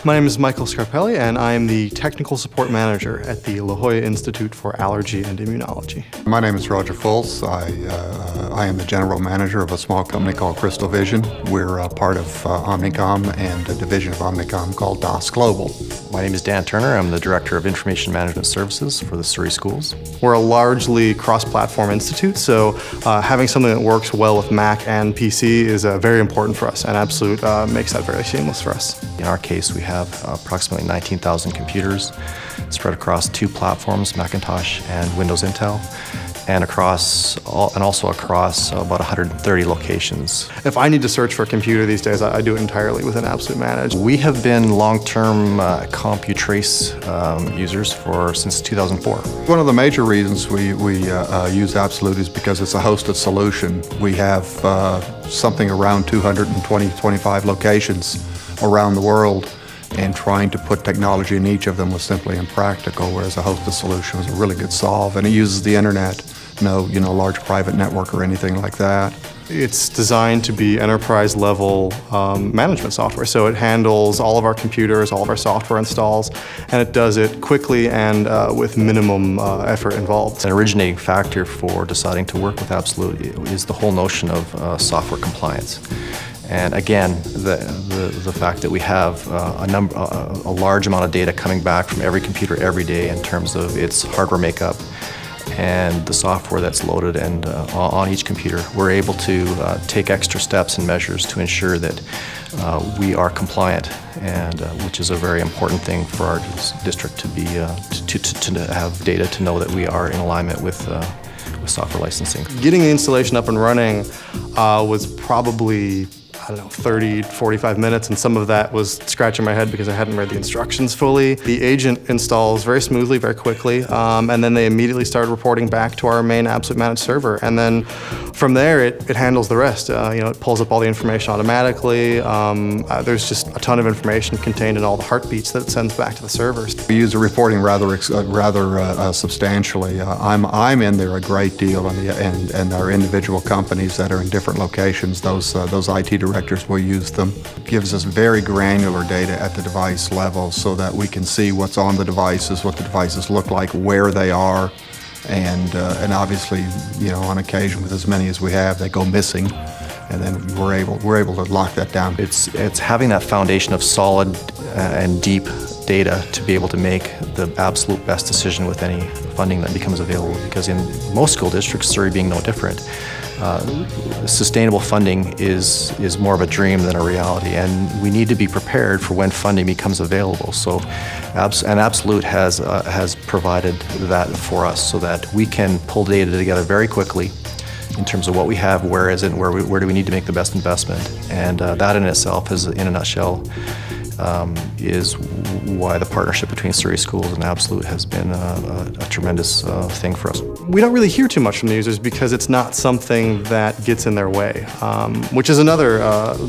My name is Michael Scarpelli, and I am the Technical Support Manager at the La Jolla Institute for Allergy and Immunology. My name is Roger Fultz. I am the General Manager of a small company called Crystal Vision. We're a part of Omnicom and a division of Omnicom called DOS Global. My name is Dan Turner. I'm the Director of Information Management Services for the Surrey Schools. We're a largely cross-platform institute, so having something that works well with Mac and PC is very important for us, and Absolute makes that very seamless for us. In our case, we have approximately 19,000 computers spread across 2 platforms, Macintosh and Windows Intel, and also across about 130 locations. If I need to search for a computer these days, I do it entirely within Absolute Manage. We have been long-term CompuTrace users since 2004. One of the major reasons we use Absolute is because it's a hosted solution. We have something around 225 locations around the world, and trying to put technology in each of them was simply impractical, whereas a hosted solution was a really good solve, and it uses the internet, no large private network or anything like that. It's designed to be enterprise-level management software, so it handles all of our computers, all of our software installs, and it does it quickly and with minimum effort involved. An originating factor for deciding to work with Absolute is the whole notion of software compliance. And again, the fact that we have a large amount of data coming back from every computer every day in terms of its hardware makeup and the software that's loaded and on each computer, we're able to take extra steps and measures to ensure that we are compliant, and which is a very important thing for our district to be to have data to know that we are in alignment with software licensing. Getting the installation up and running was probably 30, 45 minutes, and some of that was scratching my head because I hadn't read the instructions fully. The agent installs very smoothly, very quickly, and then they immediately started reporting back to our main Absolute Managed server. And then from there, it handles the rest. It pulls up all the information automatically. There's just a ton of information contained in all the heartbeats that it sends back to the servers. We use the reporting rather substantially. I'm in there a great deal, and our individual companies that are in different locations, those IT directors will use them. It gives us very granular data at the device level so that we can see what's on the devices, what the devices look like, where they are, and obviously, on occasion with as many as we have, they go missing, and then we're able to lock that down. It's having that foundation of solid and deep data to be able to make the absolute best decision with any funding that becomes available, because in most school districts, Surrey being no different, sustainable funding is more of a dream than a reality, and we need to be prepared for when funding becomes available. So, Absolute has provided that for us so that we can pull data together very quickly in terms of what we have, where is it, and where do we need to make the best investment. And that in itself is, in a nutshell, is why the partnership between Surrey Schools and Absolute has been a tremendous thing for us. We don't really hear too much from the users because it's not something that gets in their way, which is another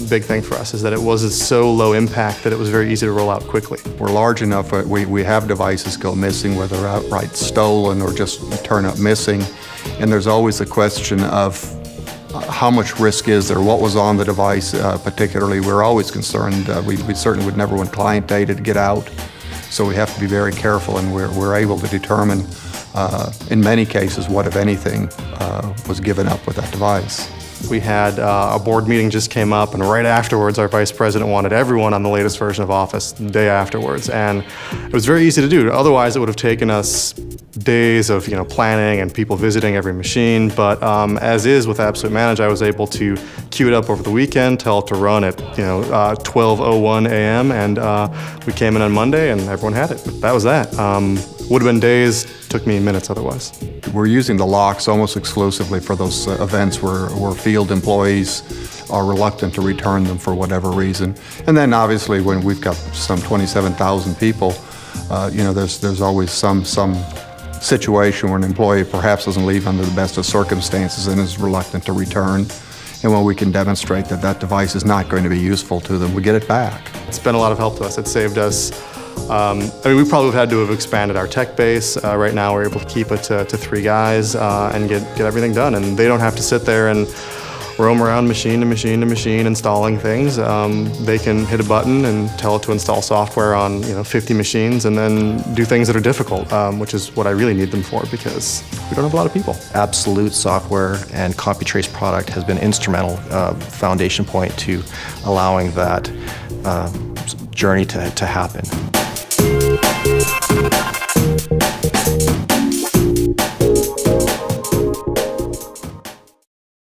big thing for us, is that it was so low impact that it was very easy to roll out quickly. We're large enough that we have devices go missing, whether outright stolen or just turn up missing, and there's always the question of how much risk is there? What was on the device particularly? We're always concerned. We certainly would never want client data to get out, so we have to be very careful, and we're able to determine, in many cases, what, if anything, was given up with that device. We had a board meeting just came up, and right afterwards our vice president wanted everyone on the latest version of Office the day afterwards, and it was very easy to do. Otherwise it would have taken us days of planning and people visiting every machine, but as is with Absolute Manage, I was able to queue it up over the weekend, tell it to run at 12:01 a.m. and we came in on Monday and everyone had it. But that was that. Would have been days, took me minutes otherwise. We're using the locks almost exclusively for those events where field employees are reluctant to return them for whatever reason. And then obviously when we've got some 27,000 people, there's always some situation where an employee perhaps doesn't leave under the best of circumstances and is reluctant to return. And when we can demonstrate that that device is not going to be useful to them, we get it back. It's been a lot of help to us. It saved us. We probably have had to have expanded our tech base. Right now we're able to keep it to 3 guys and get everything done. And they don't have to sit there and roam around machine to machine to machine installing things. They can hit a button and tell it to install software on 50 machines and then do things that are difficult, which is what I really need them for because we don't have a lot of people. Absolute software and CompuTrace product has been instrumental foundation point to allowing that journey to happen.